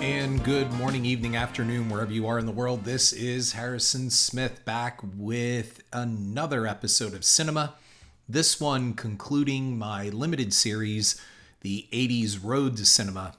And good morning, evening, afternoon, wherever you are in the world. This is Harrison Smith back with another episode of Cynema. This one concluding my limited series, the 80s Road to Cinema.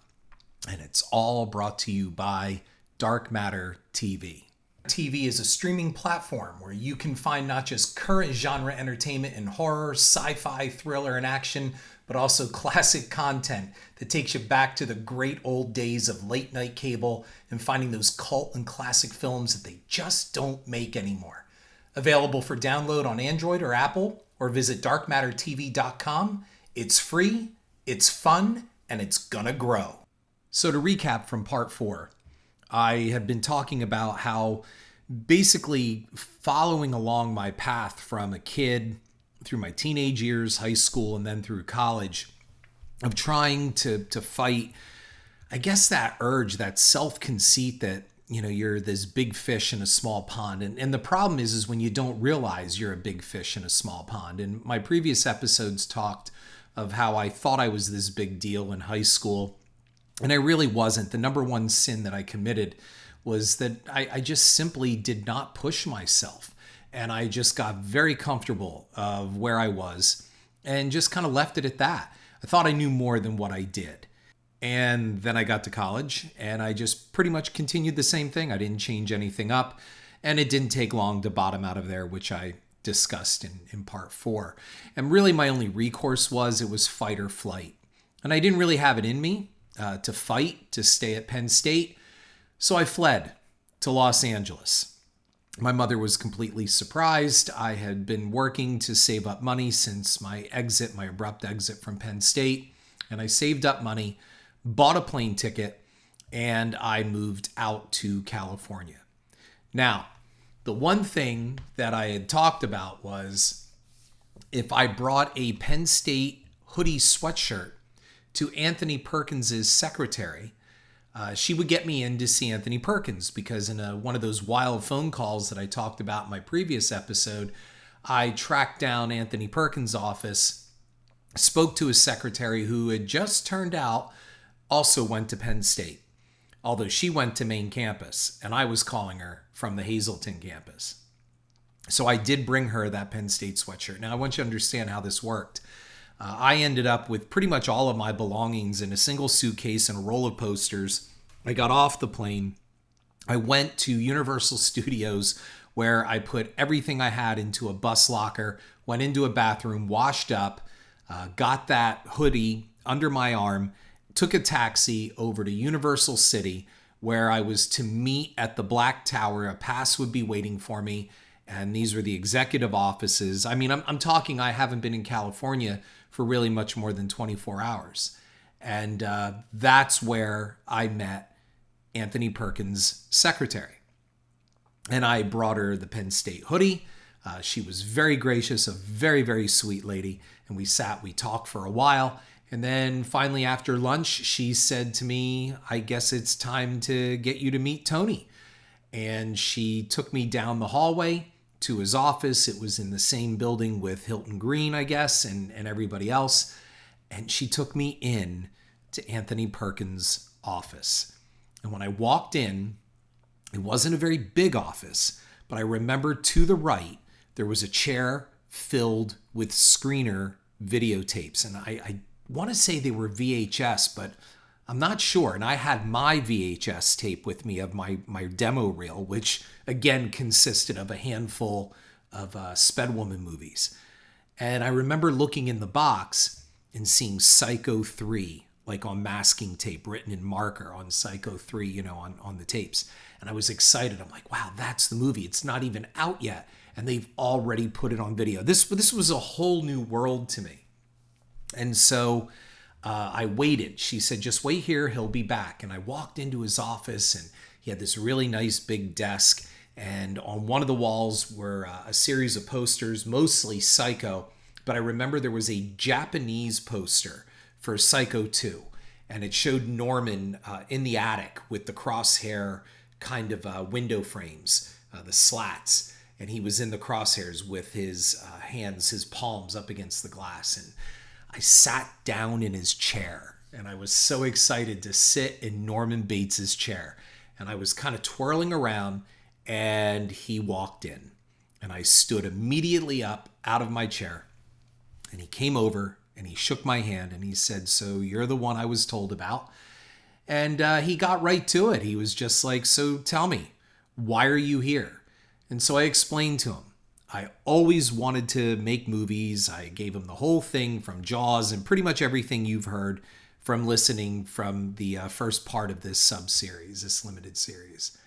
And it's all brought to you by Dark Matter TV. TV is a streaming platform where you can find not just current genre entertainment in horror, sci-fi, thriller, and action, but also classic content that takes you back to the great old days of late night cable and finding those cult and classic films that they just don't make anymore. Available for download on Android or Apple, or visit darkmattertv.com. It's free, it's fun, and it's gonna grow. So to recap from part 4, I had been talking about how basically following along my path from a kid through my teenage years, high school, and then through college of trying to fight, I guess, that urge, that self-conceit that, you know, you're this big fish in a small pond. And the problem is when you don't realize you're a big fish in a small pond. And my previous episodes talked of how I thought I was this big deal in high school. And I really wasn't. The number one sin that I committed was that I just simply did not push myself. And I just got very comfortable of where I was and just kind of left it at that. I thought I knew more than what I did. And then I got to college and I just pretty much continued the same thing. I didn't change anything up. And it didn't take long to bottom out of there, which I discussed in part 4. And really my only recourse was fight or flight. And I didn't really have it in me to fight, to stay at Penn State. So I fled to Los Angeles. My mother was completely surprised. I had been working to save up money since my abrupt exit from Penn State. And I saved up money, bought a plane ticket, and I moved out to California. Now, the one thing that I had talked about was if I brought a Penn State hoodie sweatshirt to Anthony Perkins's secretary, she would get me in to see Anthony Perkins, because in one of those wild phone calls that I talked about in my previous episode, I tracked down Anthony Perkins' office, spoke to his secretary, who had just turned out also went to Penn State, although she went to main campus, and I was calling her from the Hazleton campus. So I did bring her that Penn State sweatshirt. Now, I want you to understand how this worked. I ended up with pretty much all of my belongings in a single suitcase and a roll of posters. I got off the plane. I went to Universal Studios, where I put everything I had into a bus locker, went into a bathroom, washed up, got that hoodie under my arm, took a taxi over to Universal City, where I was to meet at the Black Tower. A pass would be waiting for me, and these were the executive offices. I mean, I'm talking, I haven't been in California for really much more than 24 hours. And that's where I met Anthony Perkins' secretary. And I brought her the Penn State hoodie. She was very gracious, a very, very sweet lady. And we talked for a while. And then finally after lunch, she said to me, I guess it's time to get you to meet Tony. And she took me down the hallway to his office. It was in the same building with Hilton Green, I guess, and everybody else. And she took me in to Anthony Perkins' office. And when I walked in, it wasn't a very big office, but I remember to the right, there was a chair filled with screener videotapes. And I want to say they were VHS, but I'm not sure. And I had my VHS tape with me of my demo reel, which again consisted of a handful of Spedwoman movies. And I remember looking in the box and seeing Psycho 3, like on masking tape, written in marker on Psycho 3, you know, on the tapes. And I was excited. I'm like, wow, that's the movie. It's not even out yet. And they've already put it on video. This was a whole new world to me. And so I waited. She said, just wait here, he'll be back. And I walked into his office, and he had this really nice big desk. And on one of the walls were a series of posters, mostly Psycho. But I remember there was a Japanese poster for Psycho 2. And it showed Norman in the attic with the crosshair kind of window frames, the slats. And he was in the crosshairs with his hands, his palms up against the glass. And I sat down in his chair and I was so excited to sit in Norman Bates's chair. And I was kind of twirling around, and he walked in. And I stood immediately up out of my chair. And he came over, and he shook my hand, and he said, "So you're the one I was told about?" And he got right to it. He was just like, "So tell me, why are you here?" And so I explained to him. I always wanted to make movies. I gave him the whole thing from Jaws and pretty much everything you've heard from listening from the first part of this sub-series, this limited series.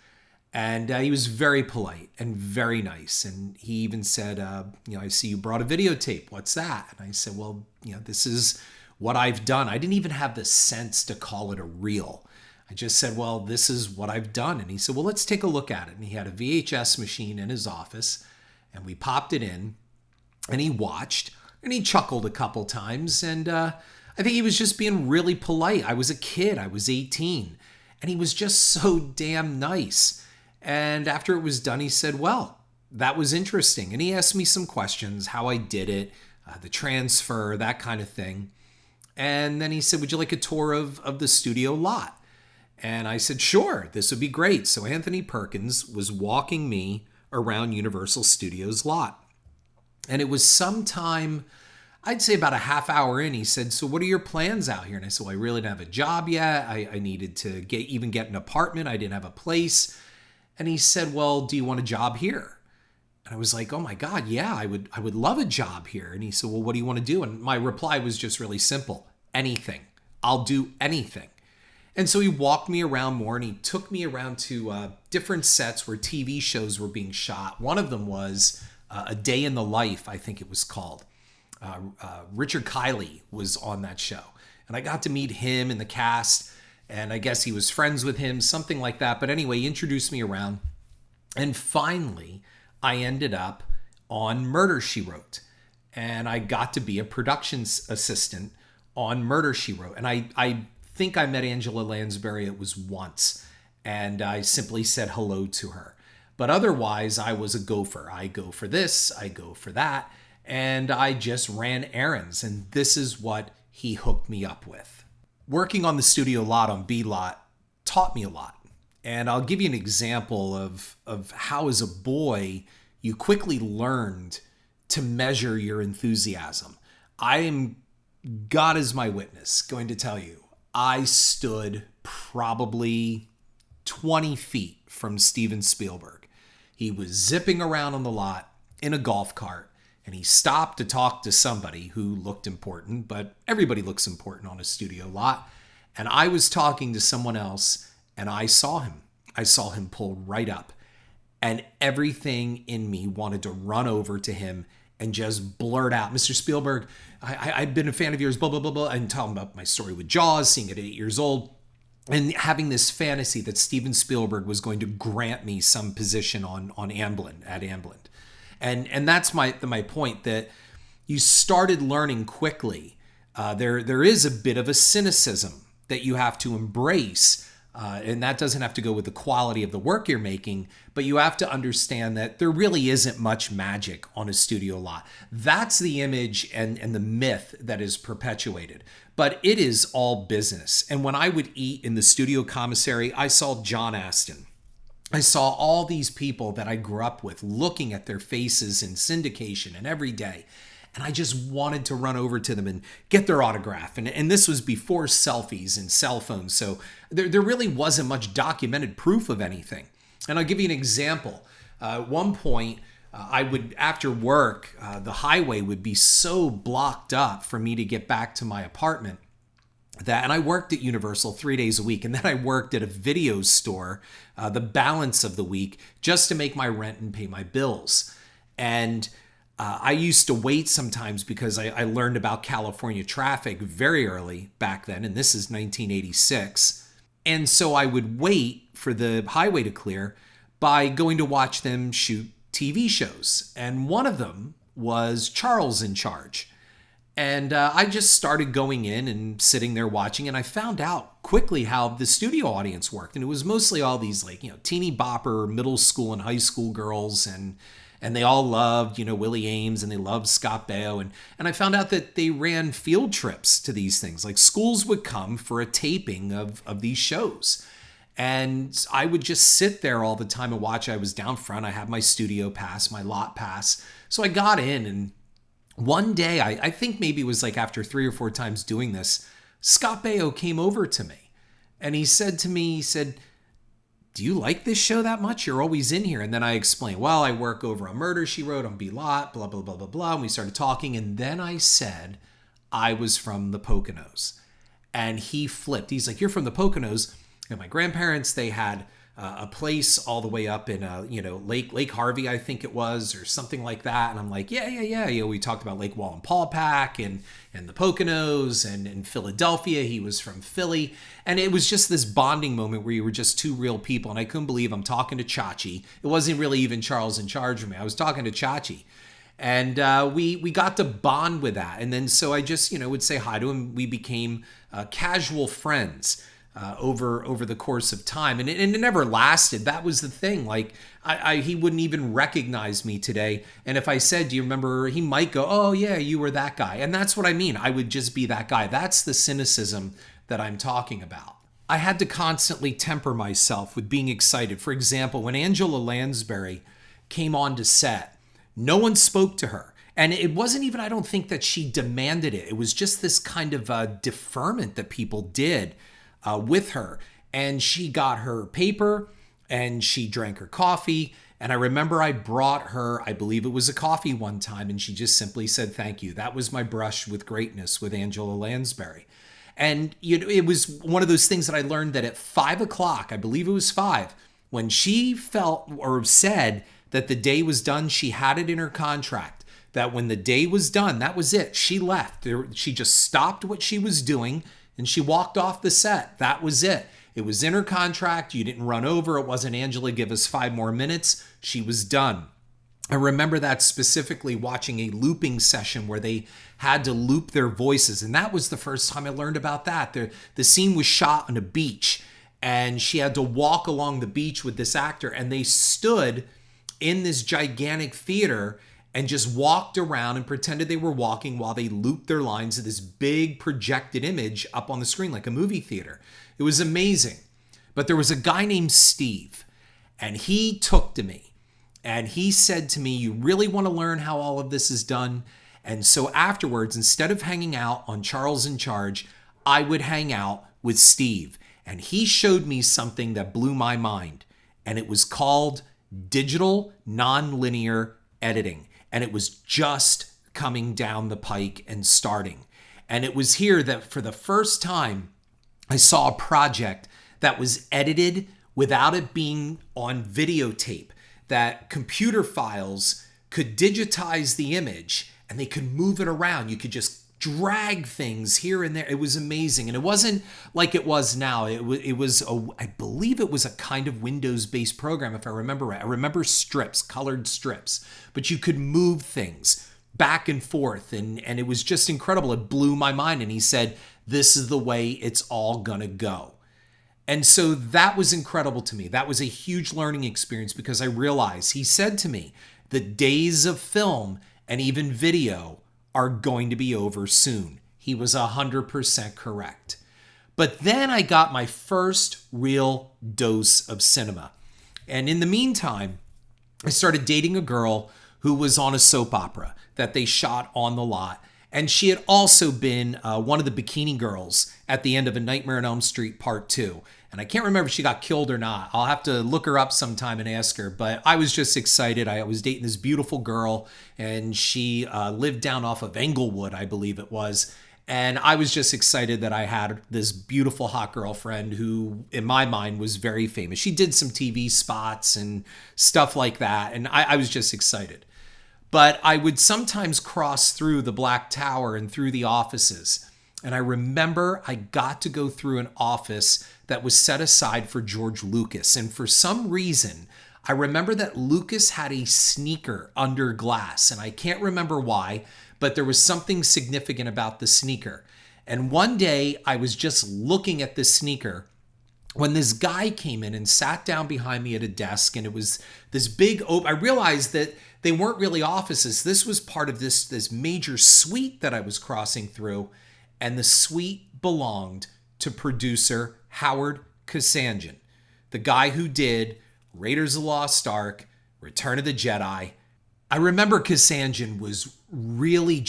And he was very polite and very nice. And he even said, "I see you brought a videotape. What's that?" And I said, "Well, this is what I've done." I didn't even have the sense to call it a reel. I just said, "Well, this is what I've done." And he said, "Well, let's take a look at it." And he had a VHS machine in his office, and we popped it in, and he watched, and he chuckled a couple times. And I think he was just being really polite. I was a kid. I was 18. And he was just so damn nice. And after it was done, he said, "Well, that was interesting." And he asked me some questions, how I did it, the transfer, that kind of thing. And then he said, "Would you like a tour of the studio lot?" And I said, "Sure, this would be great." So Anthony Perkins was walking me around Universal Studios lot. And it was sometime, I'd say about a half hour in, he said, "So what are your plans out here?" And I said, "Well, I really didn't have a job yet. I needed to get an apartment. I didn't have a place." And he said, "Well, do you want a job here?" And I was like, "Oh my God, yeah, I would love a job here." And he said, "Well, what do you want to do?" And my reply was just really simple: anything. I'll do anything. And so he walked me around more, and he took me around to different sets where TV shows were being shot. One of them was A Day in the Life, I think it was called. Richard Kiley was on that show. And I got to meet him and the cast, and I guess he was friends with him, something like that. But anyway, he introduced me around. And finally, I ended up on Murder, She Wrote. And I got to be a production assistant on Murder, She Wrote. And I think I met Angela Lansbury. It was once. And I simply said hello to her. But otherwise, I was a gopher. I go for this, I go for that. And I just ran errands. And this is what he hooked me up with. Working on the studio lot on B Lot taught me a lot. And I'll give you an example of how as a boy, you quickly learned to measure your enthusiasm. I am, God is my witness, going to tell you, I stood probably 20 feet from Steven Spielberg. He was zipping around on the lot in a golf cart, and he stopped to talk to somebody who looked important, but everybody looks important on a studio lot. And I was talking to someone else, and I saw him. I saw him pull right up. And everything in me wanted to run over to him and just blurt out, "Mr. Spielberg, I've been a fan of yours, blah, blah, blah, blah," and tell him about my story with Jaws, seeing it at 8 years old, and having this fantasy that Steven Spielberg was going to grant me some position on Amblin, at Amblin. And that's my point, that you started learning quickly. There is a bit of a cynicism that you have to embrace. And that doesn't have to go with the quality of the work you're making, but you have to understand that there really isn't much magic on a studio lot. That's the image and the myth that is perpetuated. But it is all business. And when I would eat in the studio commissary, I saw John Aston. I saw all these people that I grew up with, looking at their faces in syndication and every day. And I just wanted to run over to them and get their autograph. And this was before selfies and cell phones. So there really wasn't much documented proof of anything. And I'll give you an example. At one point, I would, after work, the highway would be so blocked up for me to get back to my apartment and I worked at Universal 3 days a week. And then I worked at a video store the balance of the week just to make my rent and pay my bills. And I used to wait sometimes because I learned about California traffic very early back then, and this is 1986. And so I would wait for the highway to clear by going to watch them shoot TV shows. And one of them was Charles in Charge. And I just started going in and sitting there watching, and I found out quickly how the studio audience worked. And it was mostly all these teeny bopper middle school and high school girls, and and they all loved, Willie Ames, and they loved Scott Baio. And I found out that they ran field trips to these things. Like schools would come for a taping of these shows. And I would just sit there all the time and watch. I was down front. I had my studio pass, my lot pass. So I got in, and one day, I think maybe it was like after 3 or 4 times doing this, Scott Baio came over to me. And he said to me, do you like this show that much? You're always in here. And then I explained, well, I work over on Murder, She Wrote, on B-Lot, blah, blah, blah, blah, blah. And we started talking. And then I said I was from the Poconos. And he flipped. He's like, you're from the Poconos? And my grandparents, they had a place all the way up in, Lake Harvey, I think it was, or something like that. And I'm like, yeah. We talked about Lake Wallenpaupack and the Poconos, and in Philadelphia, he was from Philly. And it was just this bonding moment where you were just two real people. And I couldn't believe I'm talking to Chachi. It wasn't really even Charles in charge of me. I was talking to Chachi. And we got to bond with that. And then so I just, would say hi to him. We became casual friends. Over the course of time, and it never lasted. That was the thing. Like he wouldn't even recognize me today. And if I said, "Do you remember?" he might go, "Oh yeah, you were that guy." And that's what I mean. I would just be that guy. That's the cynicism that I'm talking about. I had to constantly temper myself with being excited. For example, when Angela Lansbury came onto set, no one spoke to her. And it wasn't even, I don't think that she demanded it. It was just this kind of deferment that people did with her. And she got her paper and she drank her coffee. And I remember I brought her, I believe it was a coffee one time, and she just simply said, thank you. That was my brush with greatness with Angela Lansbury. And it was one of those things that I learned that at 5 o'clock, I believe it was 5, when she felt or said that the day was done, she had it in her contract that when the day was done, that was it. She left. She just stopped what she was doing and she walked off the set. That was it. It was in her contract. You didn't run over. It wasn't, Angela, give us 5 more minutes. She was done. I remember that specifically, watching a looping session where they had to loop their voices. And that was the first time I learned about that. The scene was shot on a beach, and she had to walk along the beach with this actor. And they stood in this gigantic theater and just walked around and pretended they were walking while they looped their lines to this big projected image up on the screen like a movie theater. It was amazing. But there was a guy named Steve, and he took to me and he said to me, you really want to learn how all of this is done? And so afterwards, instead of hanging out on Charles in Charge, I would hang out with Steve. And he showed me something that blew my mind. And it was called digital nonlinear editing. And it was just coming down the pike and starting. And it was here that for the first time, I saw a project that was edited without it being on videotape, that computer files could digitize the image and they could move it around. You could just drag things here and there. It was amazing. And it wasn't like it was now. It was, I believe it was a kind of Windows-based program, if I remember right. I remember strips, colored strips, but you could move things back and forth. And it was just incredible. It blew my mind. And he said, this is the way it's all gonna go. And so that was incredible to me. That was a huge learning experience because I realized, he said to me, the days of film and even video are going to be over soon. He was 100% correct. But then I got my first real dose of cinema. And in the meantime, I started dating a girl who was on a soap opera that they shot on the lot. And she had also been one of the bikini girls at the end of A Nightmare on Elm Street Part 2. And I can't remember if she got killed or not. I'll have to look her up sometime and ask her. But I was just excited. I was dating this beautiful girl, and she lived down off of Englewood, I believe it was. And I was just excited that I had this beautiful hot girlfriend who, in my mind, was very famous. She did some TV spots and stuff like that. And I was just excited. But I would sometimes cross through the Black Tower and through the offices. And I remember I got to go through an office that was set aside for George Lucas. And for some reason, I remember that Lucas had a sneaker under glass. And I can't remember why, but there was something significant about the sneaker. And one day I was just looking at this sneaker, when this guy came in and sat down behind me at a desk, and it was this big I realized that they weren't really offices. This was part of this major suite that I was crossing through, and the suite belonged to producer Howard Kasanjian, the guy who did Raiders of the Lost Ark, Return of the Jedi. I remember Kasanjian was really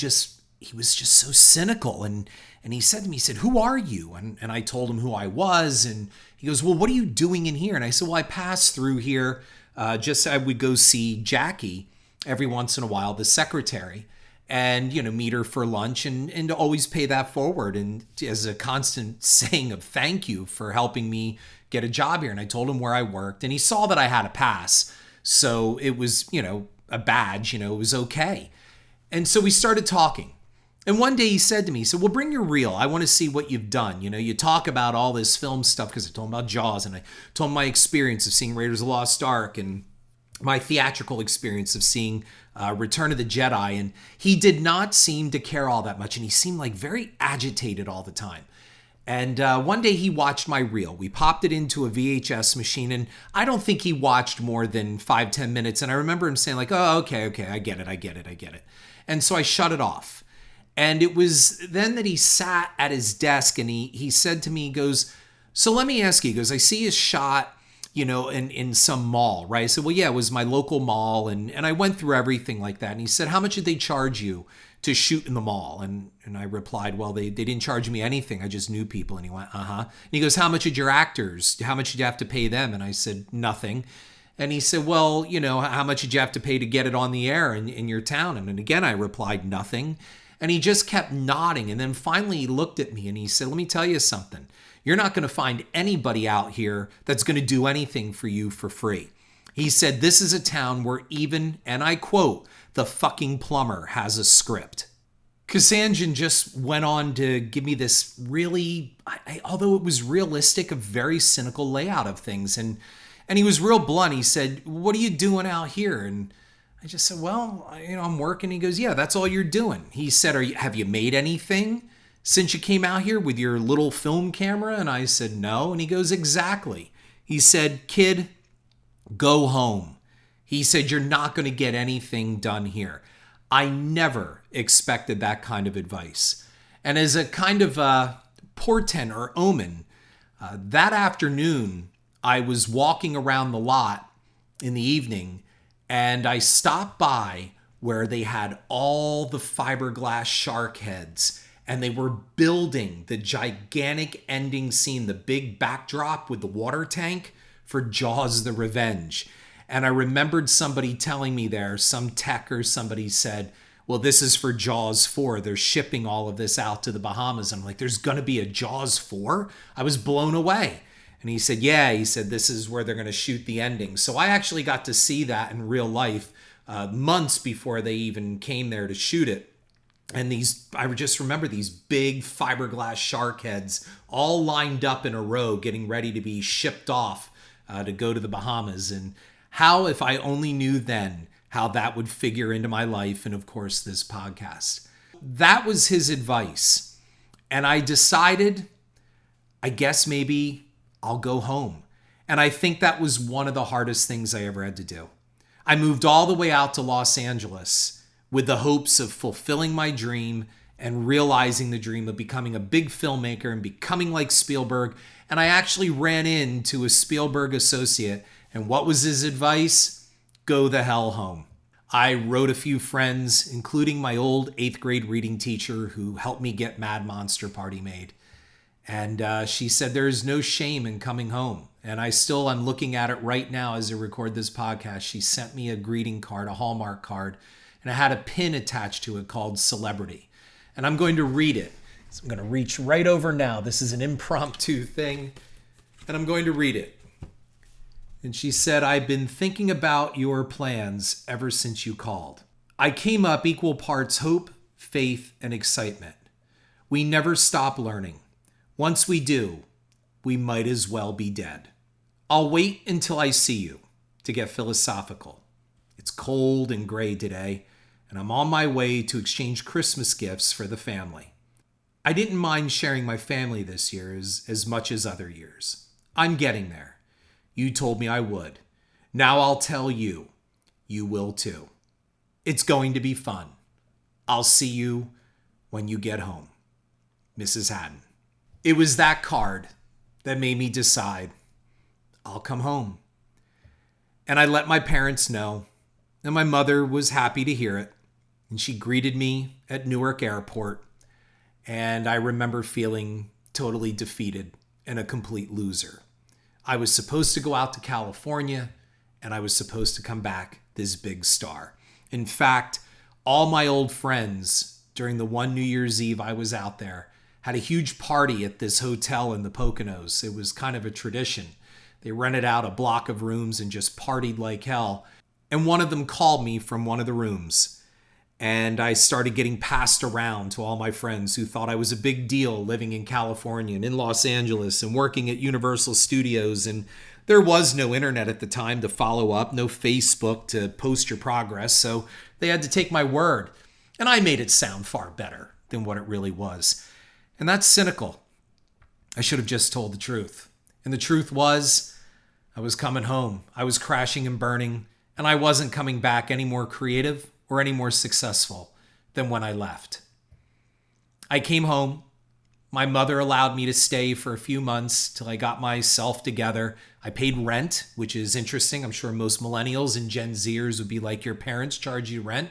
he was just so cynical, and he said to me, he said, "Who are you?" And I told him who I was, and he goes, "Well, what are you doing in here?" And I said, "Well, I pass through here, I would go see Jackie every once in a while, the secretary, and, meet her for lunch and to always pay that forward, and as a constant saying of thank you for helping me get a job here." And I told him where I worked, and he saw that I had a pass. So it was, a badge, it was okay. And so we started talking. And one day he said to me, he said, "Well, bring your reel. I want to see what you've done. You talk about all this film stuff," because I told him about Jaws, and I told him my experience of seeing Raiders of the Lost Ark, and my theatrical experience of seeing Return of the Jedi. And he did not seem to care all that much. And he seemed like very agitated all the time. And one day he watched my reel. We popped it into a VHS machine, and I don't think he watched more than 5-10 minutes. And I remember him saying like, "Oh, okay, I get it. And so I shut it off. And it was then that he sat at his desk, and he said to me, he goes, "So let me ask you," he goes, "I see a shot, in some mall, right?" I said, "Well, yeah, it was my local mall." And I went through everything like that. And he said, "How much did they charge you to shoot in the mall?" And I replied, "Well, they didn't charge me anything. I just knew people." And he went, "Uh-huh." And he goes, "How much did your actors, how much did you have to pay them?" And I said, "Nothing." And he said, "Well, how much did you have to pay to get it on the air in your town?" And again, I replied, "Nothing." And he just kept nodding. And then finally he looked at me and he said, "Let me tell you something. You're not going to find anybody out here that's going to do anything for you for free." He said, "This is a town where even," and I quote, "the fucking plumber has a script." Kasanjian just went on to give me this really, although it was realistic, a very cynical layout of things. And he was real blunt. He said, "What are you doing out here?" And I just said, "Well, I'm working." He goes, "Yeah, that's all you're doing." He said, "Have you made anything since you came out here with your little film camera?" And I said, "No." And he goes, "Exactly." He said, "Kid, go home." He said, "You're not going to get anything done here." I never expected that kind of advice. And as a kind of portent or omen, that afternoon, I was walking around the lot in the evening, and I stopped by where they had all the fiberglass shark heads, and they were building the gigantic ending scene, the big backdrop with the water tank for Jaws: The Revenge. And I remembered somebody telling me there, some tech or somebody said, "Well, this is for Jaws 4. They're shipping all of this out to the Bahamas." I'm like, "There's going to be a Jaws 4? I was blown away. And he said, "Yeah," he said, "this is where they're going to shoot the ending." So I actually got to see that in real life months before they even came there to shoot it. And I just remember these big fiberglass shark heads all lined up in a row, getting ready to be shipped off to go to the Bahamas. And how, if I only knew then, how that would figure into my life and, of course, this podcast. That was his advice. And I decided, I guess maybe I'll go home. And I think that was one of the hardest things I ever had to do. I moved all the way out to Los Angeles with the hopes of fulfilling my dream and realizing the dream of becoming a big filmmaker and becoming like Spielberg. And I actually ran into a Spielberg associate. And what was his advice? Go the hell home. I wrote a few friends, including my old 8th grade reading teacher who helped me get Mad Monster Party made. And she said there is no shame in coming home. And I'm looking at it right now as I record this podcast. She sent me a greeting card, a Hallmark card, and it had a pin attached to it called Celebrity. And I'm going to read it. So I'm going to reach right over now. This is an impromptu thing. And I'm going to read it. And she said, "I've been thinking about your plans ever since you called. I came up equal parts hope, faith, and excitement. We never stop learning. Once we do, we might as well be dead. I'll wait until I see you to get philosophical. It's cold and gray today, and I'm on my way to exchange Christmas gifts for the family. I didn't mind sharing my family this year as much as other years. I'm getting there. You told me I would. Now I'll tell you. You will too. It's going to be fun. I'll see you when you get home. Mrs. Haddon. It was that card that made me decide I'll come home. And I let my parents know, and my mother was happy to hear it. And she greeted me at Newark Airport. And I remember feeling totally defeated and a complete loser. I was supposed to go out to California, and I was supposed to come back this big star. In fact, all my old friends during the one New Year's Eve I was out there had a huge party at this hotel in the Poconos. It was kind of a tradition. They rented out a block of rooms and just partied like hell. And one of them called me from one of the rooms. And I started getting passed around to all my friends who thought I was a big deal living in California and in Los Angeles and working at Universal Studios. And there was no internet at the time to follow up, no Facebook to post your progress. So they had to take my word. And I made it sound far better than what it really was. And that's cynical. I should have just told the truth. And the truth was, I was coming home. I was crashing and burning. And I wasn't coming back any more creative or any more successful than when I left. I came home. My mother allowed me to stay for a few months till I got myself together. I paid rent, which is interesting. I'm sure most millennials and Gen Zers would be like, your parents charge you rent.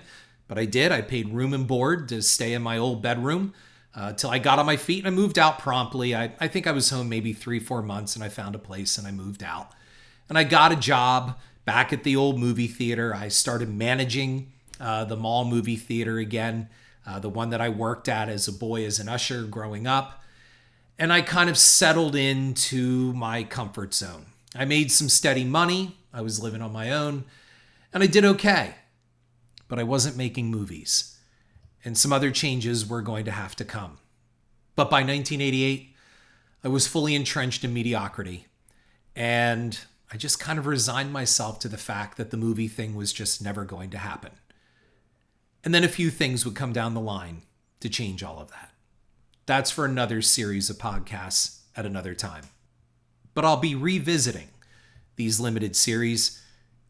But I did. I paid room and board to stay in my old bedroom till I got on my feet, and I moved out promptly. I think I was home maybe 3-4 months, and I found a place and I moved out. And I got a job back at the old movie theater. I started managing the mall movie theater again, the one that I worked at as a boy, as an usher growing up. And I kind of settled into my comfort zone. I made some steady money. I was living on my own, and I did okay. But I wasn't making movies. And some other changes were going to have to come. But by 1988, I was fully entrenched in mediocrity. And I just kind of resigned myself to the fact that the movie thing was just never going to happen. And then a few things would come down the line to change all of that. That's for another series of podcasts at another time. But I'll be revisiting these limited series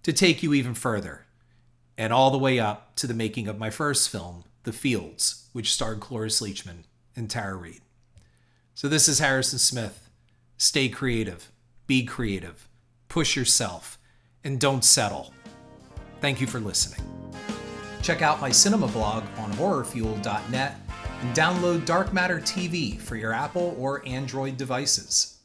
to take you even further, and all the way up to the making of my first film, The Fields, which starred Cloris Leachman and Tara Reid. So this is Harrison Smith. Stay creative, be creative, push yourself, and don't settle. Thank you for listening. Check out my Cynema blog on horrorfuel.net and download Dark Matter TV for your Apple or Android devices.